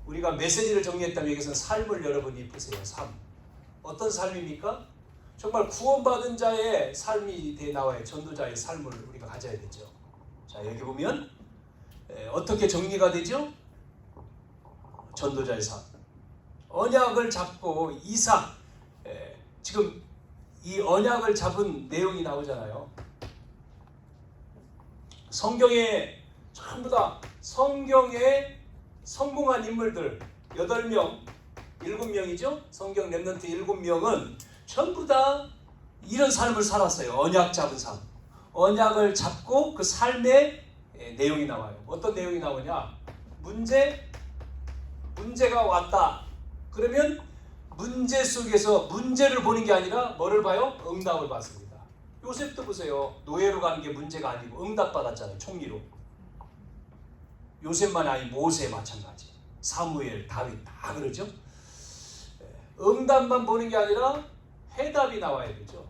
우리가 메시지를 정리했다면 여기서는 삶을 여러분이 보세요. 삶. 어떤 삶입니까? 정말 구원받은 자의 삶이 나와요. 전도자의 삶을 우리가 가져야 되죠. 자, 여기 보면 어떻게 정리가 되죠? 전도자의 삶. 언약을 잡고 이삭, 지금 이 언약을 잡은 내용이 나오잖아요. 성경에 전부 다 성경에 성공한 인물들 8명, 7명이죠. 성경 렘넌트 7명은 전부 다 이런 삶을 살았어요. 언약 잡은 삶. 언약을 잡고 그 삶의 내용이 나와요. 어떤 내용이 나오냐? 문제가 왔다. 그러면 문제 속에서 문제를 보는 게 아니라 뭐를 봐요? 응답을 받습니다. 요셉도 보세요. 노예로 가는 게 문제가 아니고 응답 받았잖아요. 총리로. 요셉만 아니 모세 마찬가지. 사무엘, 다윗 다 그러죠. 응답만 보는 게 아니라 해답이 나와야 되죠.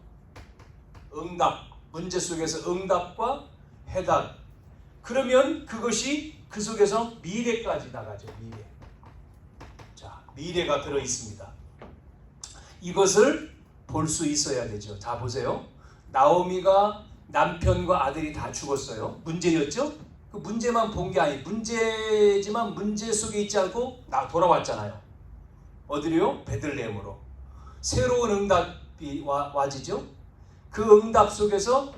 응답, 문제 속에서 응답과 해답. 그러면 그것이 그 속에서 미래까지 나가죠. 미래. 자, 미래가 들어 있습니다. 이것을 볼 수 있어야 되죠. 자, 보세요. 나오미가 남편과 아들이 다 죽었어요. 문제였죠? 그 문제만 본 게 아니, 문제지만 문제 속에 있지 않고 돌아왔잖아요. 어디로요? 베들레헴으로. 새로운 응답이 와지죠. 그 응답 속에서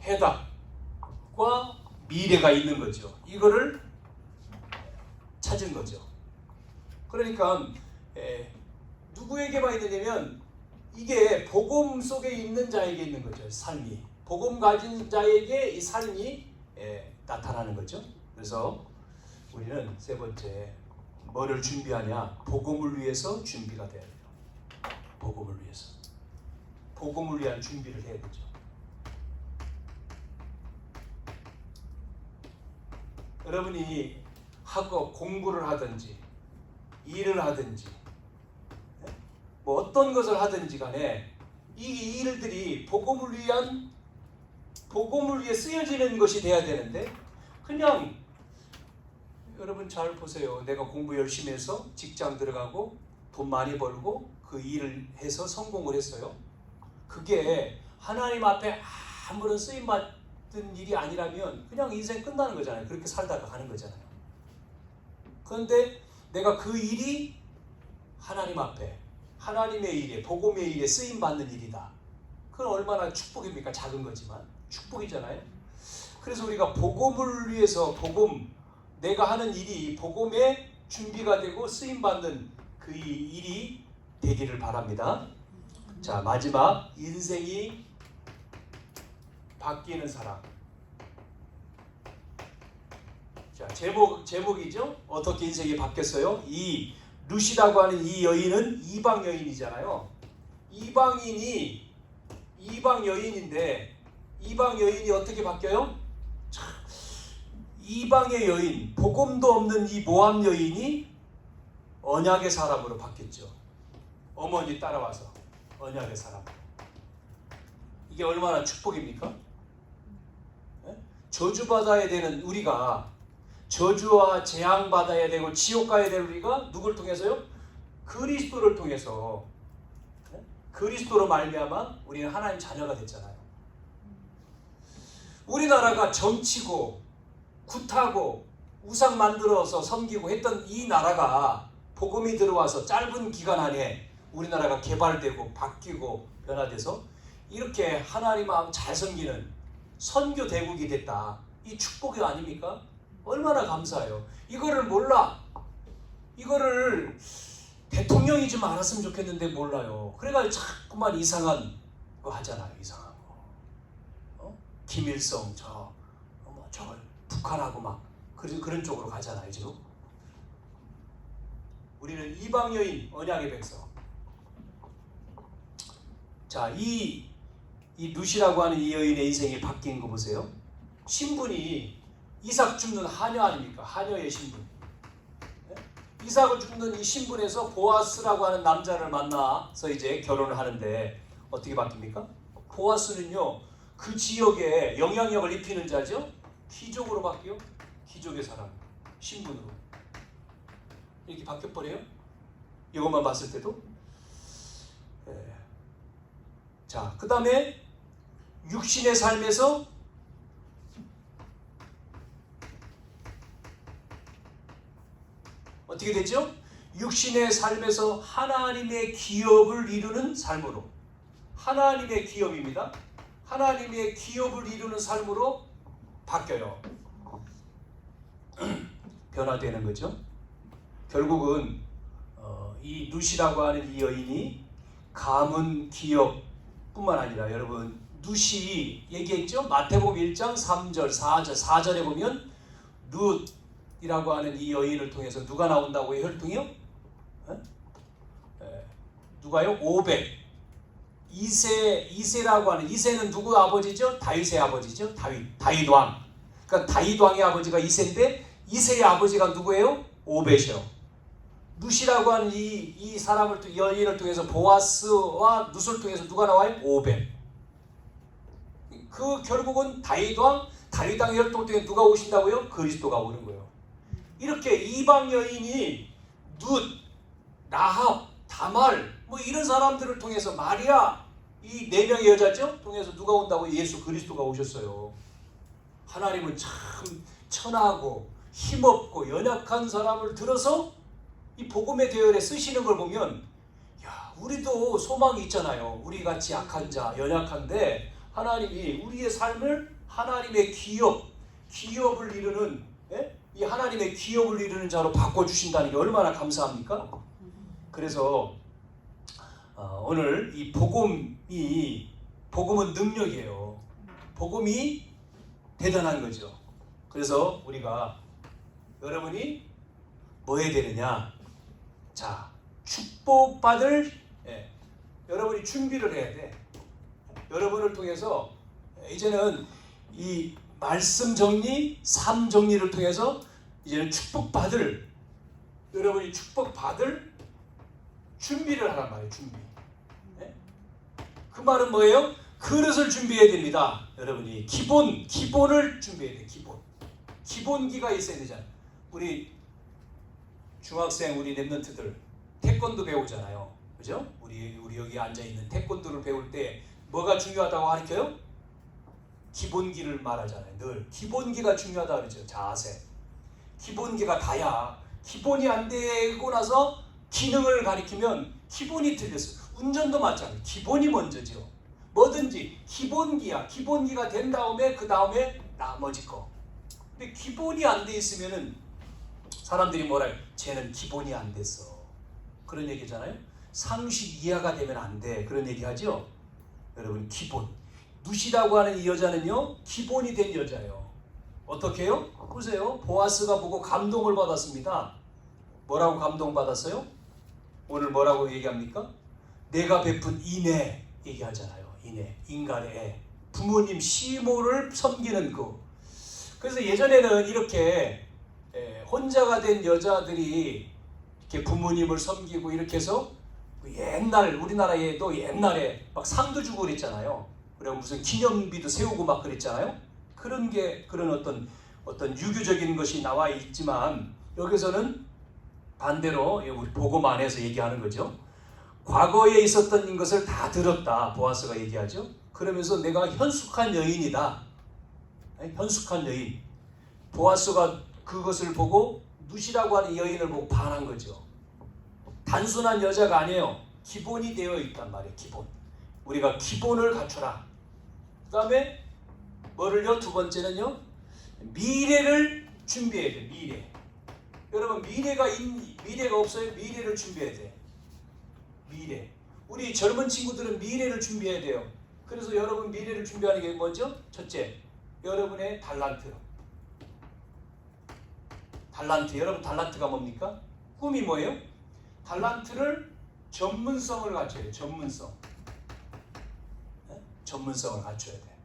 해답과 미래가 있는 거죠. 이거를 찾은 거죠. 그러니까 누구에게만 있느냐면 이게 복음 속에 있는 자에게 있는 거죠. 삶이. 복음 가진 자에게 이 삶이 나타나는 거죠. 그래서 우리는 세 번째 뭐를 준비하냐? 복음을 위해서 준비가 돼야 돼요. 복음을 위해서. 복음을 위한 준비를 해야 되죠. 여러분이 학업 공부를 하든지 일을 하든지 뭐 어떤 것을 하든지 간에 이 일들이 복음을 위해 쓰여지는 것이 돼야 되는데 그냥 여러분 잘 보세요. 내가 공부 열심히 해서 직장 들어가고 돈 많이 벌고 그 일을 해서 성공을 했어요. 그게 하나님 앞에 아무런 쓰임 받은 일이 아니라면 그냥 인생 끝나는 거잖아요. 그렇게 살다가 가는 거잖아요. 그런데 내가 그 일이 하나님 앞에 하나님의 일에 복음의 일에 쓰임 받는 일이다. 그건 얼마나 축복입니까? 작은 거지만 축복이잖아요. 그래서 우리가 복음을 위해서 내가 하는 일이 복음의 준비가 되고 쓰임 받는 그 일이 되기를 바랍니다. 자, 마지막 인생이 바뀌는 사람. 자, 제목이죠. 어떻게 인생이 바뀌었어요? 이 루시라고 하는 이 여인은 이방 여인이잖아요. 이방 여인인데 이방 여인이 어떻게 바뀌어요? 이방의 여인, 복음도 없는 이 모압 여인이 언약의 사람으로 바뀌었죠. 어머니 따라와서 언약의 사람. 이게 얼마나 축복입니까? 저주받아야 되는 우리가 저주와 재앙 받아야 되고 지옥 가야 될 우리가 누굴 통해서요? 그리스도를 통해서. 그리스도로 말미암아 우리는 하나님 자녀가 됐잖아요. 우리나라가 정치고 굿하고 우상 만들어서 섬기고 했던 이 나라가 복음이 들어와서 짧은 기간 안에 우리나라가 개발되고 바뀌고 변화돼서 이렇게 하나님 마음 잘 섬기는 선교 대국이 됐다. 이 축복이 아닙니까? 얼마나 감사해요. 이거를 몰라. 이거를 대통령이 좀 알았으면 좋겠는데 몰라요. 그래가지고 자꾸만 이상한 거 하잖아요. 이상한 거. 김일성 저걸 북한하고 막 그런 쪽으로 가잖아요. 지금. 우리는 이방 여인 언약의 백성. 자, 이 루시라고 하는 이 여인의 인생이 바뀐 거 보세요. 신분이 이삭 죽는 하녀 아닙니까? 하녀의 신분. 이삭을 죽는 이 신분에서 보아스라고 하는 남자를 만나서 이제 결혼을 하는데 어떻게 바뀝니까? 보아스는요, 그 지역에 영향력을 입히는 자죠. 귀족으로 바뀌어. 귀족의 사람, 신분으로 이렇게 바뀌어버려요. 이것만 봤을 때도. 자, 그 다음에 육신의 삶에서 어떻게 되죠? 육신의 삶에서 하나님의 기업을 이루는 삶으로. 하나님의 기업입니다. 하나님의 기업을 이루는 삶으로 바뀌어요. 변화되는 거죠. 결국은 이 룻이라고 하는 이 여인이 가문 기업뿐만 아니라 여러분 룻이 얘기했죠. 마태복음 1장 3절 4절에 보면 룻이라고 하는 이 여인을 통해서 누가 나온다고요? 혈통이요? 누가요? 오벳. 이세라고 하는, 이세는 누구 아버지죠? 다윗의 아버지죠. 다윗 왕. 그러니까 다윗 왕의 아버지가 이세인데 이세의 아버지가 누구예요? 오벳이요. 룻이라고 하는 이 사람을, 여인을 통해서 보아스와 룻을 통해서 누가 나와요? 오벳. 그 결국은 다윗 왕의 혈통 통해 누가 오신다고요? 그리스도가 오는 거예요. 이렇게 이방 여인이 룻, 라합, 다말 뭐 이런 사람들을 통해서, 마리아, 이 네 명의 여자죠? 통해서 누가 온다고? 예수 그리스도가 오셨어요. 하나님은 참 천하고 힘없고 연약한 사람을 들어서 이 복음의 대열에 쓰시는 걸 보면, 야, 우리도 소망이 있잖아요. 우리 같이 약한 자, 연약한데 하나님이 우리의 삶을 하나님의 기업을 이루는, 이 하나님의 기업을 이루는 자로 바꿔주신다는 게 얼마나 감사합니까? 그래서 오늘 이 복음은 능력이에요. 복음이 대단한 거죠. 그래서 우리가, 여러분이 뭐 해야 되느냐? 자, 축복받을, 여러분이 준비를 해야 돼. 여러분을 통해서 이제는 이 말씀 정리, 삶 정리를 통해서 이제는 여러분이 축복받을 준비를 하란 말이에요. 준비. 그 말은 뭐예요? 그릇을 준비해야 됩니다. 여러분이 기본을 준비해야 돼요. 기본기가 있어야 되잖아요. 우리 중학생, 우리 랩런트들 태권도 배우잖아요. 그죠? 우리 여기 앉아있는 태권도를 배울 때 뭐가 중요하다고 가르쳐요? 기본기를 말하잖아요. 늘 기본기가 중요하다 그러죠. 자세. 기본기가 다야. 기본이 안 되고 나서 기능을 가리키면 기본이 틀렸어. 운전도 마찬가지. 기본이 먼저죠. 뭐든지 기본기야. 기본기가 된 다음에 그 다음에 나머지 거. 근데 기본이 안 돼 있으면은 사람들이 뭐라 해요? 쟤는 기본이 안 됐어. 그런 얘기잖아요. 상식 이하가 되면 안 돼. 그런 얘기 하죠. 여러분, 기본. 룻이라고 하는 이 여자는요, 기본이 된 여자예요. 어떻게 해요? 보세요. 보아스가 보고 감동을 받았습니다. 뭐라고 감동받았어요? 오늘 뭐라고 얘기합니까? 내가 베푼 인애 얘기하잖아요. 인애, 인간의 애. 부모님 시모를 섬기는 그래서 예전에는 이렇게 혼자가 된 여자들이 이렇게 부모님을 섬기고 이렇게 해서 옛날 우리나라에도 옛날에 막 상도 주고 그랬잖아요. 그리고 무슨 기념비도 세우고 막 그랬잖아요. 그런 어떤 유교적인 것이 나와 있지만, 여기서는 반대로 우리 복음 안에서 얘기하는 거죠. 과거에 있었던 것을 다 들었다. 보아스가 얘기하죠. 그러면서 내가 현숙한 여인이다. 현숙한 여인. 보아스가 그것을 보고 룻이라고 하는 여인을 보고 반한 거죠. 단순한 여자가 아니에요. 기본이 되어 있단 말이에요. 기본. 우리가 기본을 갖춰라. 그 다음에 뭐를요? 두 번째는요, 미래를 준비해야 돼. 미래. 여러분, 미래가 없어요? 미래를 준비해야 돼. 미래. 우리 젊은 친구들은 미래를 준비해야 돼요. 그래서 여러분 미래를 준비하는 게 뭐죠? 첫째, 여러분의 달란트. 여러분 달란트가 뭡니까? 꿈이 뭐예요? 달란트를 전문성을 갖춰야 돼요. 전문성을 갖춰야 돼.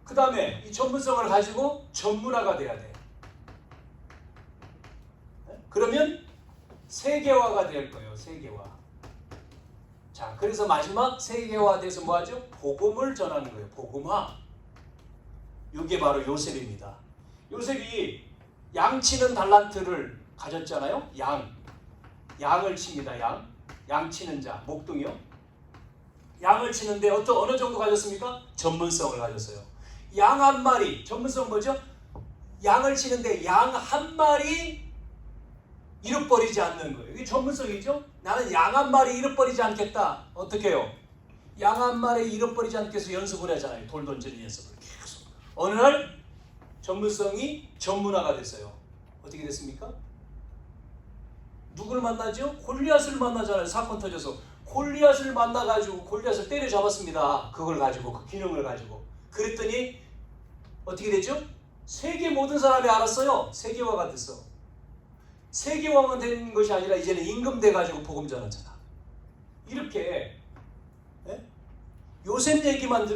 그 다음에 이 전문성을 가지고 전문화가 돼야 돼. 그러면 세계화가 될 거예요. 세계화. 자, 그래서 마지막 세계화돼서 뭐하죠? 복음을 전하는 거예요. 복음화. 이게 바로 요셉입니다. 요셉이 양치는 달란트를 가졌잖아요. 양을 칩니다. 양 치는 자, 목동이요. 양을 치는데 어느 정도 가졌습니까? 전문성을 가졌어요. 양 한 마리, 전문성 뭐죠? 양을 치는데 양 한 마리 잃어버리지 않는 거예요. 이게 전문성이죠. 나는 양 한 마리 잃어버리지 않겠다. 어떻게 해요? 양 한 마리 잃어버리지 않기 위해서 연습을 하잖아요. 돌 던지는 연습을 계속. 어느 날 전문성이 전문화가 됐어요. 어떻게 됐습니까? 누구를 만나죠? 골리앗을 만나잖아요. 사건 터져서 골리앗을 만나가지고 골리앗을 때려잡았습니다. 그걸 가지고, 그 기능을 가지고. 그랬더니 어떻게 되죠? 세계 모든 사람이 알았어요. 세계화가 됐어. 세계화만 된 것이 아니라 이제는 임금 돼가지고 복음 전하잖아. 이렇게 요셉 얘기만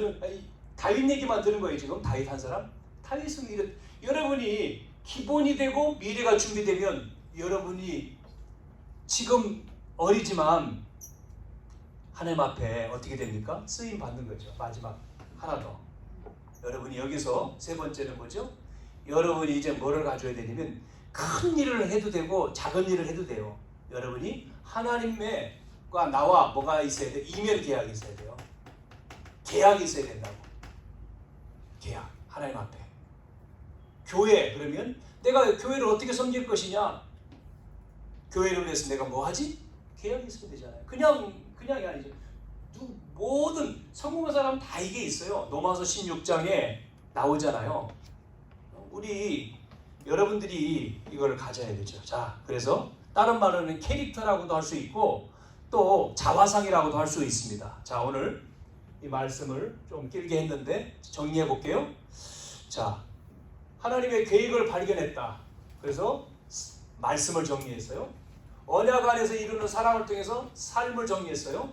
다윗 얘기만 들은 거예요. 지금 다윗 한 사람. 다윗은 여러분이 기본이 되고 미래가 준비되면 여러분이 지금 어리지만 하나님 앞에 어떻게 됩니까? 쓰임 받는 거죠. 마지막 하나 더. 여러분이 여기서 세 번째는 뭐죠? 여러분이 이제 뭐를 가져야 되냐면 큰 일을 해도 되고 작은 일을 해도 돼요. 여러분이 하나님과 나와 뭐가 있어야 돼? 이면 계약이 있어야 돼요. 계약이 있어야 된다고. 계약. 하나님 앞에. 교회. 그러면 내가 교회를 어떻게 섬길 것이냐? 교회를 위해서 내가 뭐 하지? 계약이 있어야 되잖아요. 그냥이 아니죠. 모든 성공한 사람은 다 이게 있어요. 로마서 16장에 나오잖아요. 우리 여러분들이 이걸 가져야 되죠. 자, 그래서 다른 말로는 캐릭터라고도 할 수 있고 또 자화상이라고도 할 수 있습니다. 자, 오늘 이 말씀을 좀 길게 했는데 정리해 볼게요. 자, 하나님의 계획을 발견했다. 그래서 말씀을 정리했어요. 언약 안에서 이루는 사랑을 통해서 삶을 정리했어요.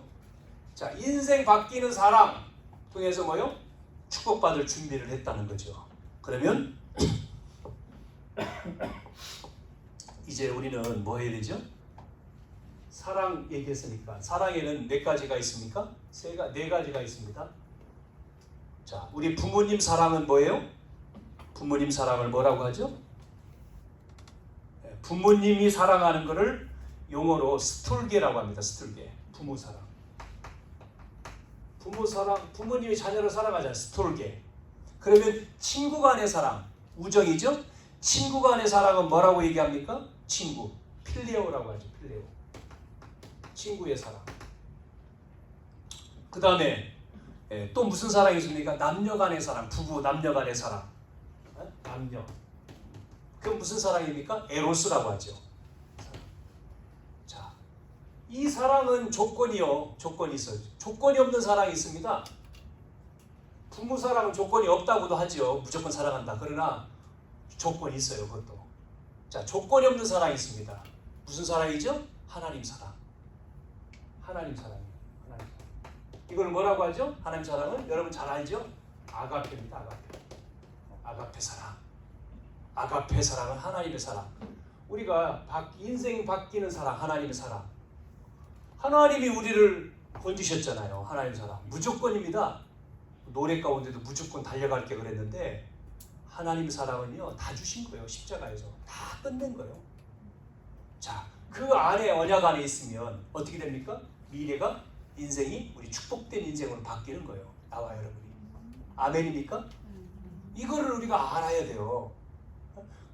자, 인생 바뀌는 사랑 통해서 뭐요? 축복받을 준비를 했다는 거죠. 그러면 이제 우리는 뭐 해야 되죠? 사랑 얘기했으니까 사랑에는 몇 가지가 있습니까? 네 가지가 있습니다. 자, 우리 부모님 사랑은 뭐예요? 부모님 사랑을 뭐라고 하죠? 부모님이 사랑하는 것을 용어로 스툴게라고 합니다. 스툴게. 부모 사랑. 부모 사랑, 부모님이 자녀를 사랑하잖아요. 스툴게. 그러면 친구 간의 사랑, 우정이죠? 친구 간의 사랑은 뭐라고 얘기합니까? 친구. 필레오라고 하죠. 필레오. 친구의 사랑. 그 다음에 또 무슨 사랑이 있습니까? 남녀 간의 사랑. 부부, 남녀 간의 사랑. 남녀. 그건 무슨 사랑입니까? 에로스라고 하죠. 자, 이 사랑은 조건이 있어요. 조건이 없는 사랑이 있습니다. 부모 사랑은 조건이 없다고도 하죠. 무조건 사랑한다. 그러나 조건이 있어요. 그것도. 자, 조건이 없는 사랑이 있습니다. 무슨 사랑이죠? 하나님 사랑. 하나님 사랑이에요. 하나님 사랑. 이걸 뭐라고 하죠? 하나님 사랑은 여러분 잘 알죠? 아가페입니다. 아가페. 아가페 사랑. 아가페 사랑은 하나님의 사랑. 우리가 인생 바뀌는 사랑, 하나님의 사랑. 하나님이 우리를 건지셨잖아요. 하나님 사랑. 무조건입니다. 노래 가운데도 무조건 달려갈게 그랬는데 하나님의 사랑은요 다 주신 거예요. 십자가에서 다 끝낸 거예요. 자, 그 안에 언약 안에 있으면 어떻게 됩니까? 미래가 인생이 우리 축복된 인생으로 바뀌는 거예요. 나와 여러분이. 아멘입니까? 이거를 우리가 알아야 돼요.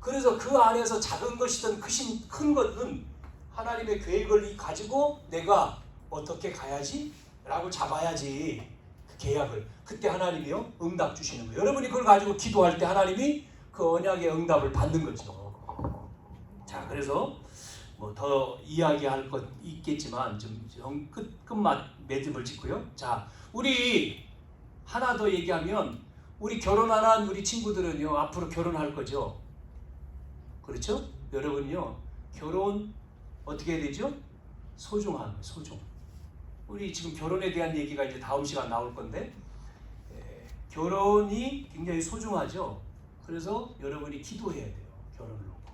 그래서 그 안에서 작은 것이든 큰 것은 하나님의 계획을 가지고 내가 어떻게 가야지? 라고 잡아야지. 그 계약을. 그때 하나님이요 응답 주시는 거예요. 여러분이 그걸 가지고 기도할 때 하나님이 그 언약의 응답을 받는 거죠. 자, 그래서 뭐 더 이야기할 것 있겠지만 좀 끝맛 매듭을 짓고요. 자, 우리 하나 더 얘기하면 우리 결혼 안 한 우리 친구들은요 앞으로 결혼할 거죠. 그렇죠? 여러분요 결혼 어떻게 해야 되죠? 소중한 소중. 우리 지금 결혼에 대한 얘기가 이제 다음 시간 나올 건데 결혼이 굉장히 소중하죠. 그래서 여러분이 기도해야 돼요. 결혼을 놓고.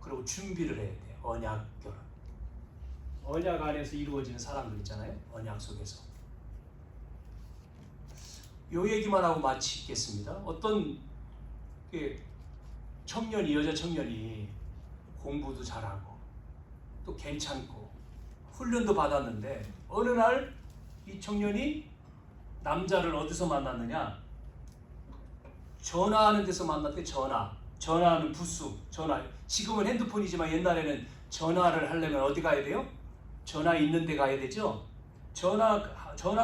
그리고 준비를 해야 돼요. 언약 결혼. 언약 안에서 이루어지는 사랑들 있잖아요. 언약 속에서. 요 얘기만 하고 마치겠습니다. 어떤 청년이, 여자 청년이 공부도 잘하고 또 괜찮고 훈련도 받았는데 어느 날 이 청년이 남자를 어디서 만났느냐? 전화하는 데서 만났대. 전화하는 부스. 전화. 지금은 핸드폰이지만 옛날에는 전화를 하려면 어디 가야 돼요? 전화 있는 데 가야 되죠. 전화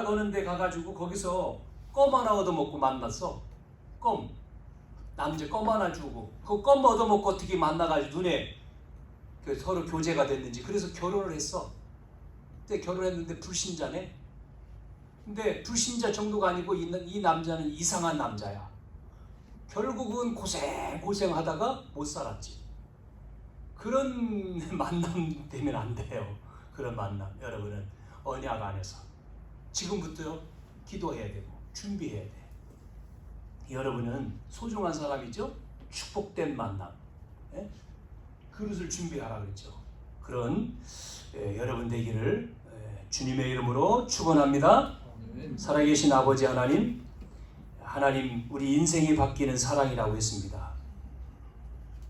거는 데 가가지고 거기서 껌 하나 얻어먹고 만났어. 껌. 남자 껌 하나 주고 그 껌 얻어먹고 어떻게 만나가지고 눈에 서로 교제가 됐는지. 그래서 결혼을 했어. 근데 결혼했는데 불신자네. 근데 불신자 정도가 아니고 이 남자는 이상한 남자야. 결국은 고생하다가 못 살았지. 그런 만남 되면 안 돼요. 그런 만남 여러분은 언약 안에서 지금부터 기도해야 되고 준비해야 돼. 여러분은 소중한 사람이죠. 축복된 만남, 그릇을 준비하라 그랬죠. 그런 여러분 되기를 주님의 이름으로 축원합니다. 살아계신 아버지 하나님, 우리 인생이 바뀌는 사랑이라고 했습니다.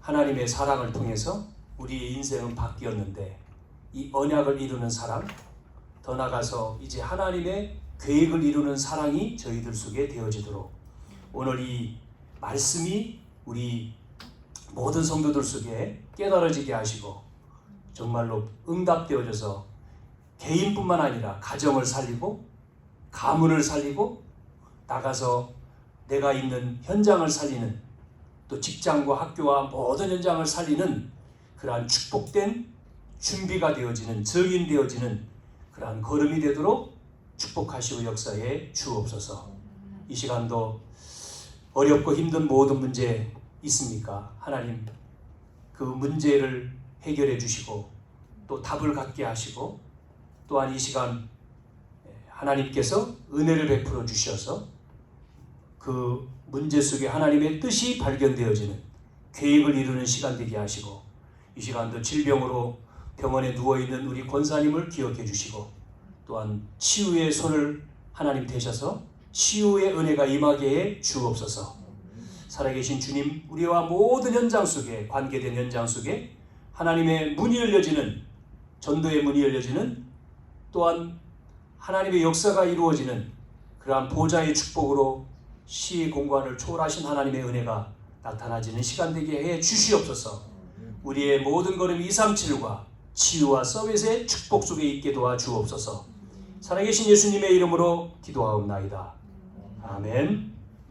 하나님의 사랑을 통해서 우리의 인생은 바뀌었는데 이 언약을 이루는 사랑, 더 나아가서 이제 하나님의 계획을 이루는 사랑이 저희들 속에 되어지도록 오늘 이 말씀이 우리 모든 성도들 속에 깨달아지게 하시고 정말로 응답되어져서 개인뿐만 아니라 가정을 살리고 가문을 살리고 나가서 내가 있는 현장을 살리는 또 직장과 학교와 모든 현장을 살리는 그러한 축복된 준비가 되어지는 증인되어지는 그러한 걸음이 되도록 축복하시고 역사에 주옵소서. 이 시간도 어렵고 힘든 모든 문제 있습니까? 하나님 그 문제를 해결해 주시고 또 답을 갖게 하시고 또한 이 시간 하나님께서 은혜를 베풀어 주셔서 그 문제 속에 하나님의 뜻이 발견되어지는 계획을 이루는 시간 되게 하시고 이 시간도 질병으로 병원에 누워있는 우리 권사님을 기억해 주시고 또한 치유의 손을 하나님 되셔서 치유의 은혜가 임하게 해 주옵소서. 살아계신 주님, 우리와 모든 현장 속에 관계된 현장 속에 하나님의 문이 열려지는 전도의 문이 열려지는 또한 하나님의 역사가 이루어지는 그러한 보좌의 축복으로 시의 공간을 초월하신 하나님의 은혜가 나타나지는 시간 되게 해 주시옵소서. 우리의 모든 걸음 237과 치유와 서밋의 축복 속에 있게 도와 주옵소서. 살아계신 예수님의 이름으로 기도하옵나이다. 아멘.